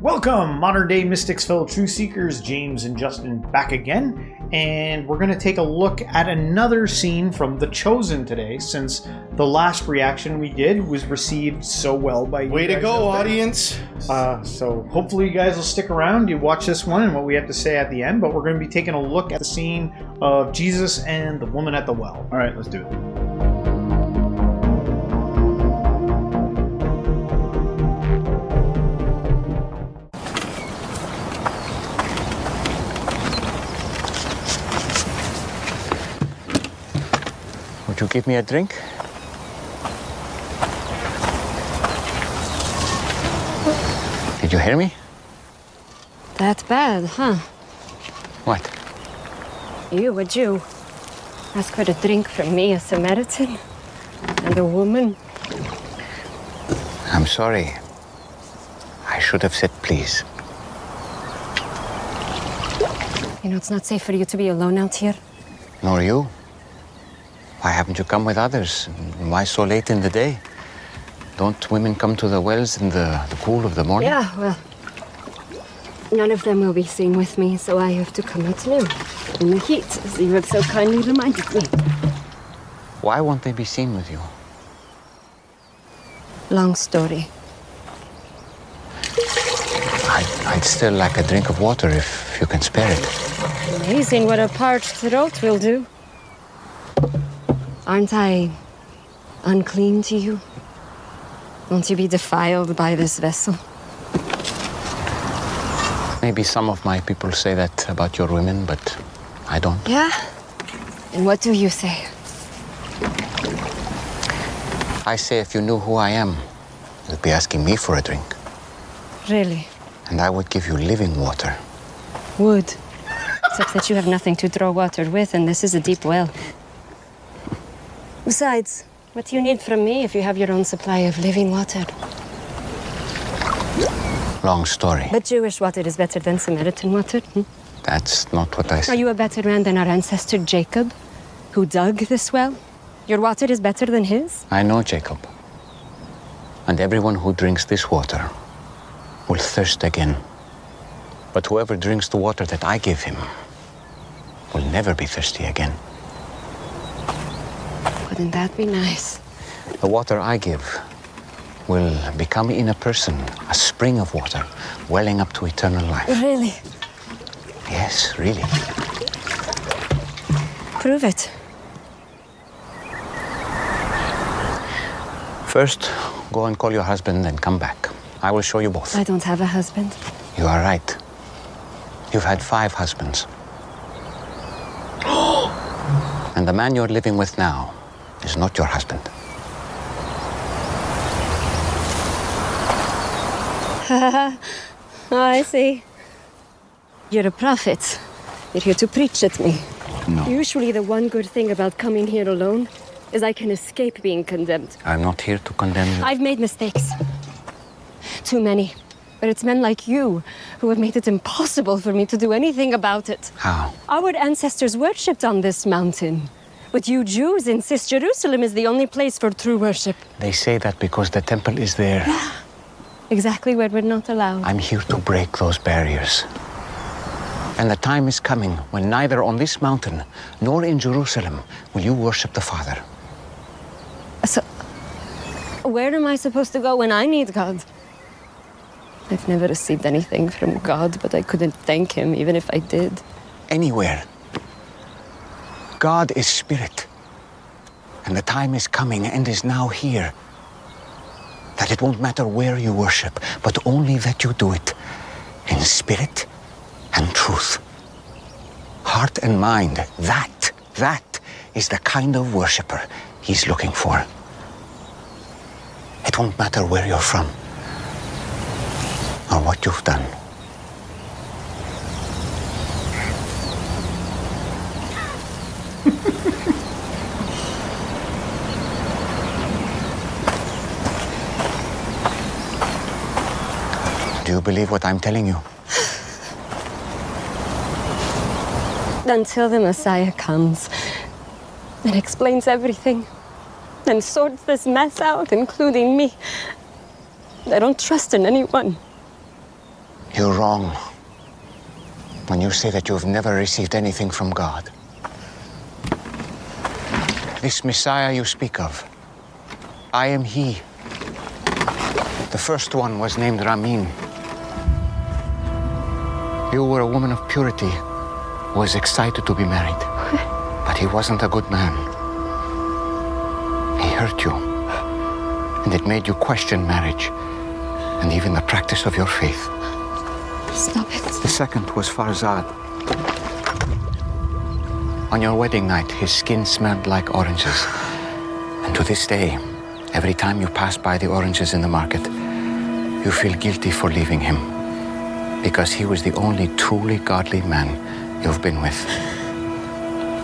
Welcome, modern day mystics, fellow truth seekers, James and Justin back again, and we're going to take a look at another scene from The Chosen today, since the last reaction we did was received so well by you. Way to go, audience! So hopefully you guys will stick around, you watch this one and what we have to say at the end, but we're going to be taking a look at the scene of Jesus and the woman at the well. Alright, let's do it. Would you give me a drink? Did you hear me? That bad, huh? What? You, a Jew, ask for a drink from me, a Samaritan, and a woman. I'm sorry. I should have said please. You know, it's not safe for you to be alone out here. Nor you. Why haven't you come with others? And why so late in the day? Don't women come to the wells in the cool of the morning? Yeah, well, none of them will be seen with me, so I have to come out now, in the heat, as you have so kindly reminded me. Why won't they be seen with you? Long story. I'd still like a drink of water if you can spare it. Amazing what a parched throat will do. Aren't I unclean to you? Won't you be defiled by this vessel? Maybe some of my people say that about your women, but I don't. Yeah? And what do you say? I say if you knew who I am, you'd be asking me for a drink. Really? And I would give you living water. Would. Except that you have nothing to draw water with, and this is a deep well. Besides, what do you need from me if you have your own supply of living water? Long story. But Jewish water is better than Samaritan water. That's not what I Are said. you a better man than our ancestor Jacob, who dug this well? Your water is better than his? I know Jacob. And everyone who drinks this water will thirst again. But whoever drinks the water that I give him will never be thirsty again. Wouldn't that be nice? The water I give will become in a person a spring of water welling up to eternal life. Really? Yes, really. Prove it. First, go and call your husband and come back. I will show you both. I don't have a husband. You are right. You've had 5 husbands. And the man you're living with now is not your husband. Oh, I see. You're a prophet. You're here to preach at me. No. Usually the one good thing about coming here alone is I can escape being condemned. I'm not here to condemn you. I've made mistakes. Too many. But it's men like you who have made it impossible for me to do anything about it. How? Our ancestors worshipped on this mountain. But you Jews insist Jerusalem is the only place for true worship. They say that because the temple is there. Exactly where we're not allowed. I'm here to break those barriers. And the time is coming when neither on this mountain nor in Jerusalem will you worship the Father. So, where am I supposed to go when I need God? I've never received anything from God, but I couldn't thank him even if I did. Anywhere. God is spirit. And the time is coming and is now here that it won't matter where you worship, but only that you do it in spirit and truth. Heart and mind, that is the kind of worshiper he's looking for. It won't matter where you're from or what you've done. Do you believe what I'm telling you? Until the Messiah comes and explains everything and sorts this mess out, including me. I don't trust in anyone. You're wrong when you say that you have never received anything from God. This Messiah you speak of, I am he. The first one was named Ramin. You were a woman of purity who was excited to be married. But he wasn't a good man. He hurt you. And it made you question marriage and even the practice of your faith. Stop it. The second was Farzad. On your wedding night, his skin smelled like oranges. And to this day, every time you pass by the oranges in the market, you feel guilty for leaving him. Because he was the only truly godly man you've been with.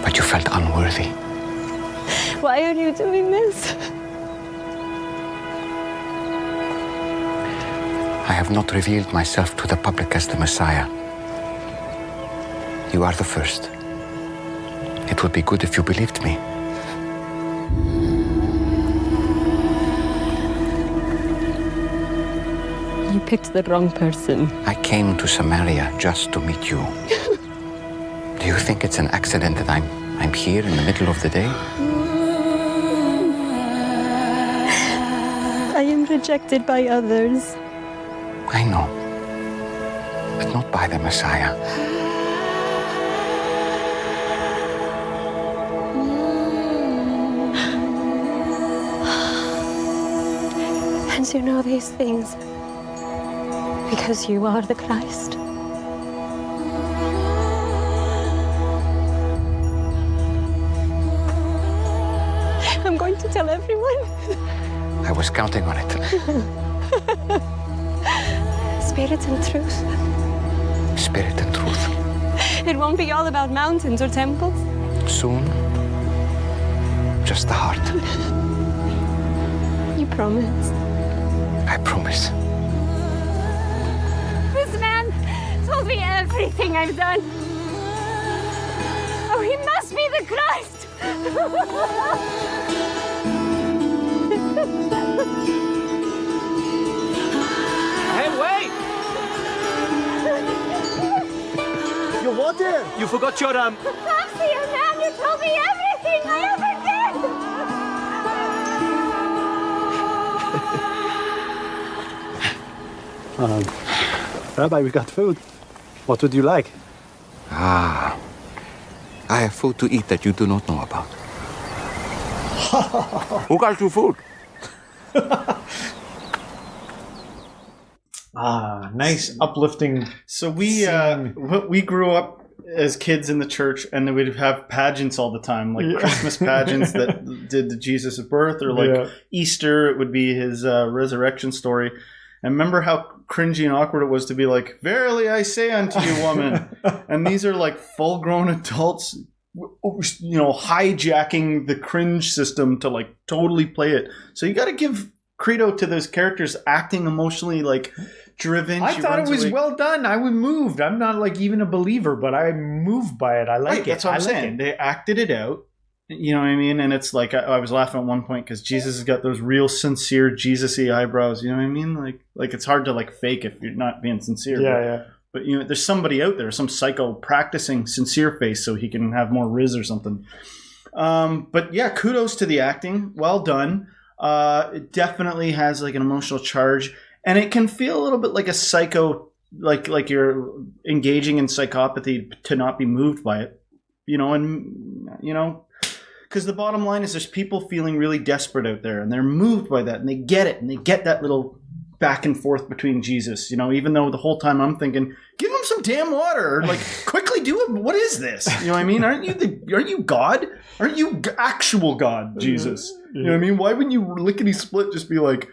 But you felt unworthy. Why are you doing this? I have not revealed myself to the public as the Messiah. You are the first. It would be good if you believed me. You picked the wrong person. I came to Samaria just to meet you. Do you think it's an accident that I'm here in the middle of the day? I am rejected by others. I know. But not by the Messiah. And you know these things because you are the Christ. I'm going to tell everyone. I was counting on it. Spirit and truth. Spirit and truth. It won't be all about mountains or temples. Soon, just the heart. You promise. I promise. This man told me everything I've done. Oh, he must be the Christ. Hey, wait! Your water! You forgot your, Foxy, a man who told me everything I ever did! Rabbi, we got food. What would you like? Ah. I have food to eat that you do not know about. Who got you food? Nice uplifting. So we grew up as kids in the church, and then we'd have pageants all the time, like Christmas pageants that did the Jesus' birth, or like Easter, it would be his resurrection story. And remember how cringy and awkward it was to be like, "Verily I say unto you, woman," and these are like full-grown adults, you know, hijacking the cringe system to like totally play it. So you got to give credo to those characters acting emotionally like driven. I thought it was well done. I was moved. I'm not like even a believer, but I'm moved by it. I like it. That's what I'm saying. They acted it out. You know what I mean? And it's like, I was laughing at one point because Jesus has got those real sincere Jesus-y eyebrows. You know what I mean? Like it's hard to like fake if you're not being sincere. Yeah. But you know, there's somebody out there, some psycho practicing sincere face so he can have more riz or something. But yeah, kudos to the acting. Well done. It definitely has like an emotional charge, and it can feel a little bit like a psycho, like you're engaging in psychopathy to not be moved by it. You know, and you know, because the bottom line is there's people feeling really desperate out there, and they're moved by that, and they get it, and they get that little back and forth between Jesus, you know, even though the whole time I'm thinking, give him some damn water, or like quickly do it. What is this? You know what I mean? Aren't you God? Aren't you actual God, Jesus? You know what I mean? Why wouldn't you lickety split just be like,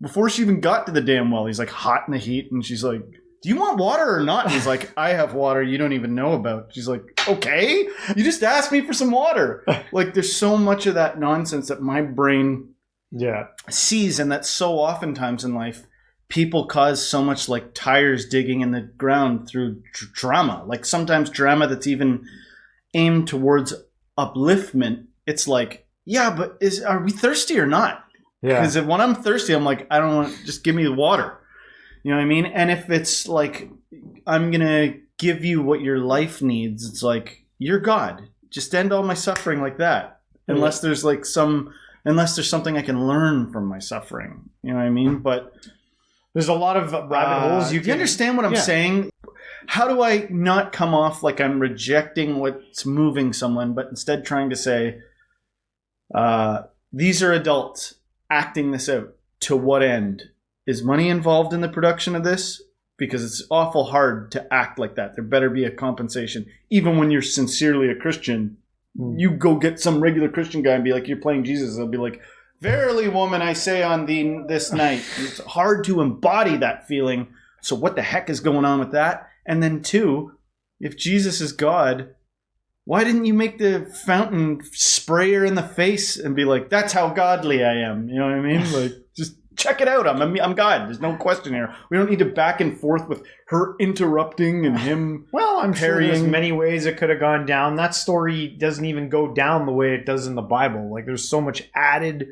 before she even got to the damn well, he's like hot in the heat, and she's like, do you want water or not? And he's like, I have water you don't even know about. She's like, okay, you just asked me for some water. Like, there's so much of that nonsense that my brain sees, and that so oftentimes in life, people cause so much like tires digging in the ground through drama. Like sometimes drama that's even aimed towards upliftment. It's like, yeah, but are we thirsty or not? Yeah. Because when I'm thirsty, I'm like, I don't want, just give me the water. You know what I mean? And if it's like, I'm going to give you what your life needs, it's like, you're God. Just end all my suffering like that. Unless there's like unless there's something I can learn from my suffering. You know what I mean? But there's a lot of rabbit holes. Do you understand what I'm saying? How do I not come off like I'm rejecting what's moving someone, but instead trying to say, these are adults acting this out. To what end? Is money involved in the production of this? Because it's awful hard to act like that. There better be a compensation. Even when you're sincerely a Christian, you go get some regular Christian guy and be like, you're playing Jesus. They'll be like, verily, woman, I say on thee this night. It's hard to embody that feeling. So what the heck is going on with that? And then two, if Jesus is God, why didn't you make the fountain spray her in the face and be like, that's how godly I am? You know what I mean? Like, just check it out. I'm God. There's no question here. We don't need to back and forth with her interrupting and him. Well, I'm sure there's many ways it could have gone down. That story doesn't even go down the way it does in the Bible. Like, there's so much added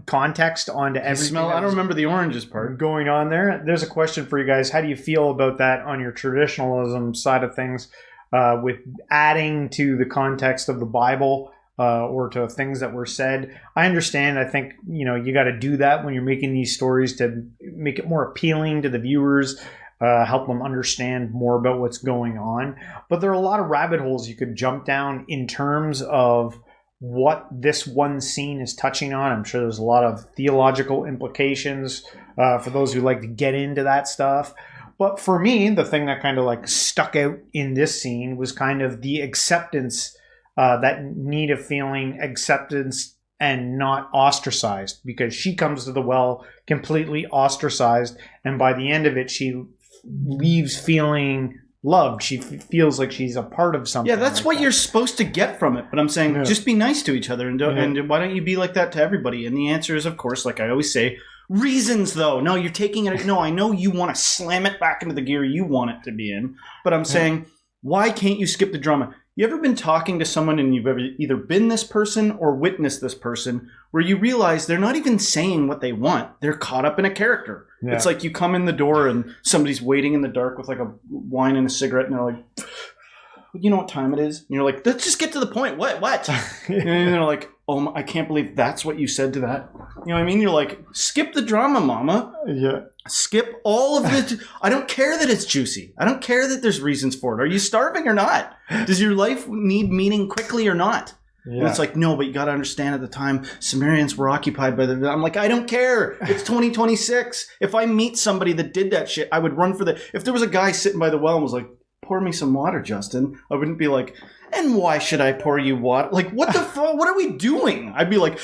context onto everything. I don't remember the oranges part going on there. There's a question for you guys. How do you feel about that on your traditionalism side of things, with adding to the context of the Bible? Or to things that were said. I understand. I think, you got to do that when you're making these stories to make it more appealing to the viewers, help them understand more about what's going on. But there are a lot of rabbit holes you could jump down in terms of what this one scene is touching on. I'm sure there's a lot of theological implications for those who like to get into that stuff. But for me, the thing that kind of like stuck out in this scene was kind of the acceptance, that need of feeling acceptance and not ostracized, because she comes to the well completely ostracized, and by the end of it she leaves feeling loved. She feels like she's a part of something. Yeah, that's what you're supposed to get from it. But I'm saying, just be nice to each other, and and why don't you be like that to everybody? And the answer is, of course, like I always say, reasons though. No, you're taking it. No, I know you want to slam it back into the gear you want it to be in, but I'm saying, why can't you skip the drama? You ever been talking to someone and you've ever either been this person or witnessed this person where you realize they're not even saying what they want. They're caught up in a character. Yeah. It's like you come in the door and somebody's waiting in the dark with like a wine and a cigarette and they're like, you know what time it is? And you're like, let's just get to the point. What? And they're like, oh, I can't believe that's what you said to that. You know what I mean? You're like, skip the drama, mama. Yeah. Skip all of it. I don't care that it's juicy. I don't care that there's reasons for it. Are you starving or not? Does your life need meaning quickly or not? Yeah. And it's like, no, but you got to understand at the time, Samaritans were occupied by the... I'm like, I don't care. It's 2026. If I meet somebody that did that shit, I would run for the... If there was a guy sitting by the well and was like, pour me some water, Justin, I wouldn't be like, and why should I pour you water? Like, what the fuck? What are we doing? I'd be like,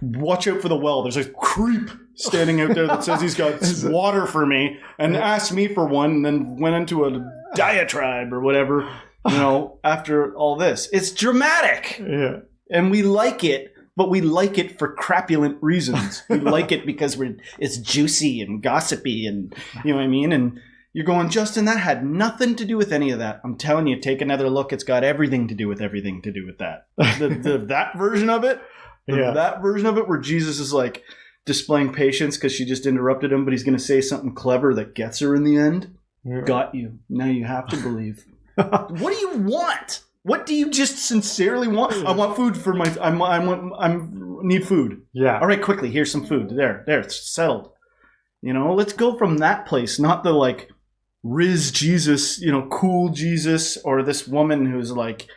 watch out for the well. There's a creep standing out there that says he's got water for me and asked me for one and then went into a diatribe or whatever, after all this. It's dramatic. Yeah. And we like it, but we like it for crapulent reasons. We like it because it's juicy and gossipy and, you know what I mean? And you're going, Justin, that had nothing to do with any of that. I'm telling you, take another look. It's got everything to do with that. That version of it, that version of it where Jesus is like displaying patience because she just interrupted him, but he's going to say something clever that gets her in the end. Yeah. Got you. Now you have to believe. What do you want? What do you just sincerely want? I want food for my... I need food. Yeah. All right, quickly. Here's some food. There. It's settled. Let's go from that place, not the like... Riz Jesus, cool Jesus, or this woman who's like,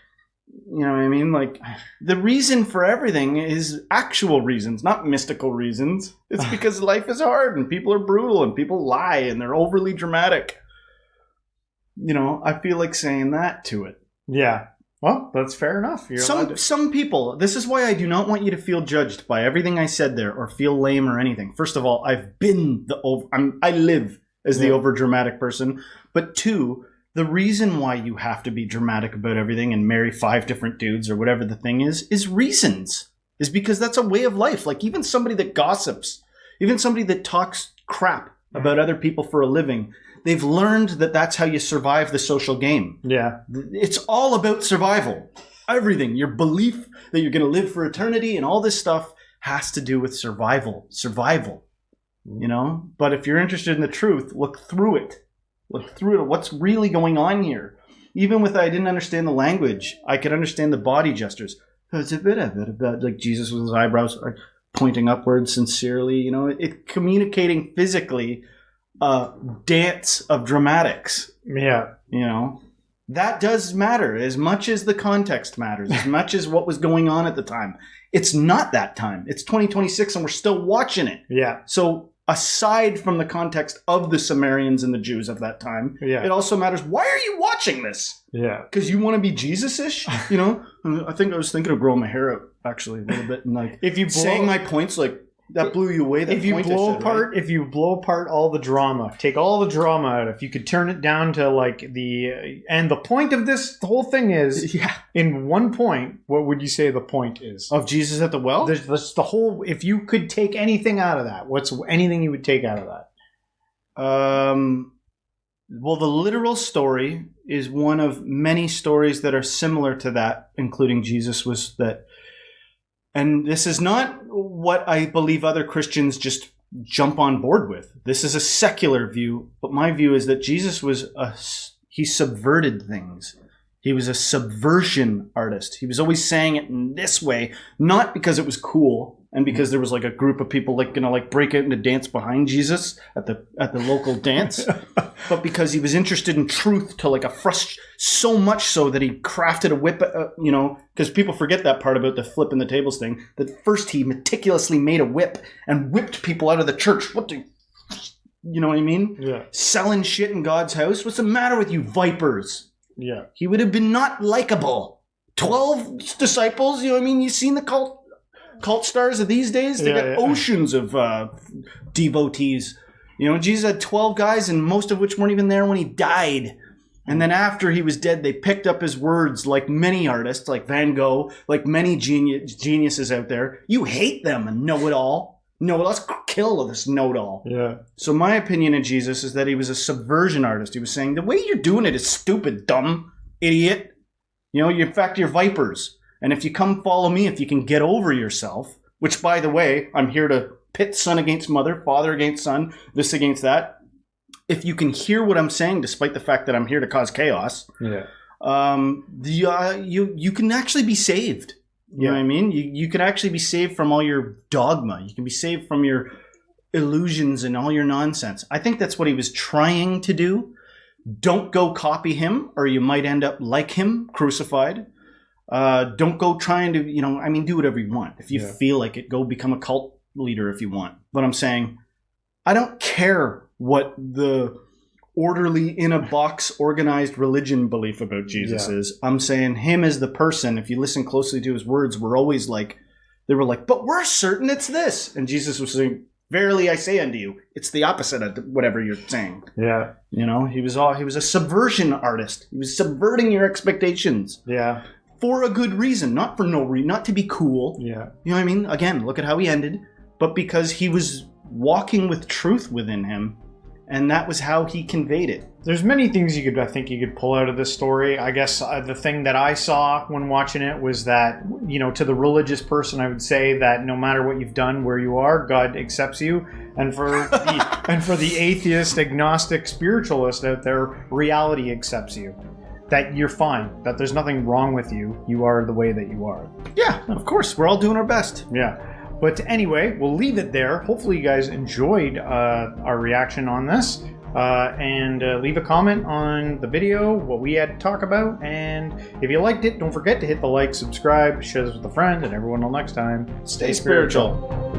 you know what I mean? Like, the reason for everything is actual reasons, not mystical reasons. It's because life is hard and people are brutal and people lie and they're overly dramatic. I feel like saying that to it. Yeah. Well, that's fair enough. Some people, this is why I do not want you to feel judged by everything I said there or feel lame or anything. First of all, I've been I live as the over-dramatic person. But two, the reason why you have to be dramatic about everything and marry 5 different dudes or whatever the thing is reasons. Is because that's a way of life. Like even somebody that gossips, even somebody that talks crap about other people for a living, they've learned that that's how you survive the social game. Yeah. It's all about survival. Everything. Your belief that you're going to live for eternity and all this stuff has to do with survival. Survival. you know? But if you're interested in the truth, look through it. Look through it. What's really going on here? Even with I didn't understand the language, I could understand the body gestures. Like Jesus with his eyebrows are pointing upwards sincerely, you know, it communicating physically a dance of dramatics. Yeah. You know, that does matter as much as the context matters, as much as what was going on at the time. It's not that time. It's 2026 and we're still watching it. Yeah. So aside from the context of the Samaritans and the Jews of that time, Yeah. it also matters, why are you watching this? Yeah. Because you want to be Jesus-ish, you know? I was thinking of growing my hair out, actually, a little bit. And like, If you saying my points, like, that blew you away. That if you point blow I said, apart, right? if you blow apart all the drama, take all the drama out. If you could turn it down to like and the point of this, the whole thing is, Yeah. in one point, what would you say the point is? Of Jesus at the well? There's the whole. If you could take anything out of that, what's anything you would take out of that? Well, the literal story is one of many stories that are similar to that, including Jesus was that. And this is not what I believe other Christians just jump on board with. This is a secular view, but my view is that Jesus he subverted things. He was a subversion artist. He was always saying it in this way, not because it was cool and because there was like a group of people like gonna like break out into dance behind Jesus at the local dance, but because he was interested in truth to like so much so that he crafted a whip, you know, because people forget that part about the flipping the tables thing, that first he meticulously made a whip and whipped people out of the church. You know what I mean? Yeah. Selling shit in God's house. What's the matter with you vipers? Yeah. He would have been not likable. 12 disciples, you know what I mean? You've seen the cult stars of these days? They got oceans of devotees. You know, Jesus had 12 guys, and most of which weren't even there when he died. And then after he was dead, they picked up his words like many artists, like Van Gogh, like many geniuses out there. You hate them and know-it-all. No, let's kill this know-it-all. Yeah. So my opinion of Jesus is that he was a subversion artist. He was saying, the way you're doing it is stupid, dumb, idiot. You know, in fact, you're vipers. And if you come follow me, if you can get over yourself, which, by the way, I'm here to pit son against mother, father against son, this against that. If you can hear what I'm saying, despite the fact that I'm here to cause chaos, Yeah. you can actually be saved. You know what I mean? You can actually be saved from all your dogma. You can be saved from your illusions and all your nonsense. I think that's what he was trying to do. Don't go copy him, or you might end up like him, crucified. Don't go trying to, you know, I mean, do whatever you want. If you feel like it, go become a cult leader if you want. But I'm saying, I don't care what the orderly, in a box, organized religion belief about Jesus is. I'm saying him as the person, if you listen closely to his words, were always like, they were like, but we're certain it's this. And Jesus was saying, verily I say unto you, it's the opposite of whatever you're saying. Yeah. You know, he was a subversion artist. He was subverting your expectations. Yeah. For a good reason, not for no reason, not to be cool. Yeah. You know what I mean? Again, look at how he ended. But because he was walking with truth within him, and that was how he conveyed it. There's many things I think you could pull out of this story. I guess the thing that I saw when watching it was that, you know, to the religious person, I would say that no matter what you've done, where you are, God accepts you. And for the atheist, agnostic, spiritualist out there, reality accepts you. That you're fine. That there's nothing wrong with you. You are the way that you are. Yeah, of course. We're all doing our best. Yeah. But anyway, we'll leave it there. Hopefully you guys enjoyed our reaction on this. And leave a comment on the video, what we had to talk about. And if you liked it, don't forget to hit the like, subscribe, share this with a friend, and everyone till next time, Stay spiritual.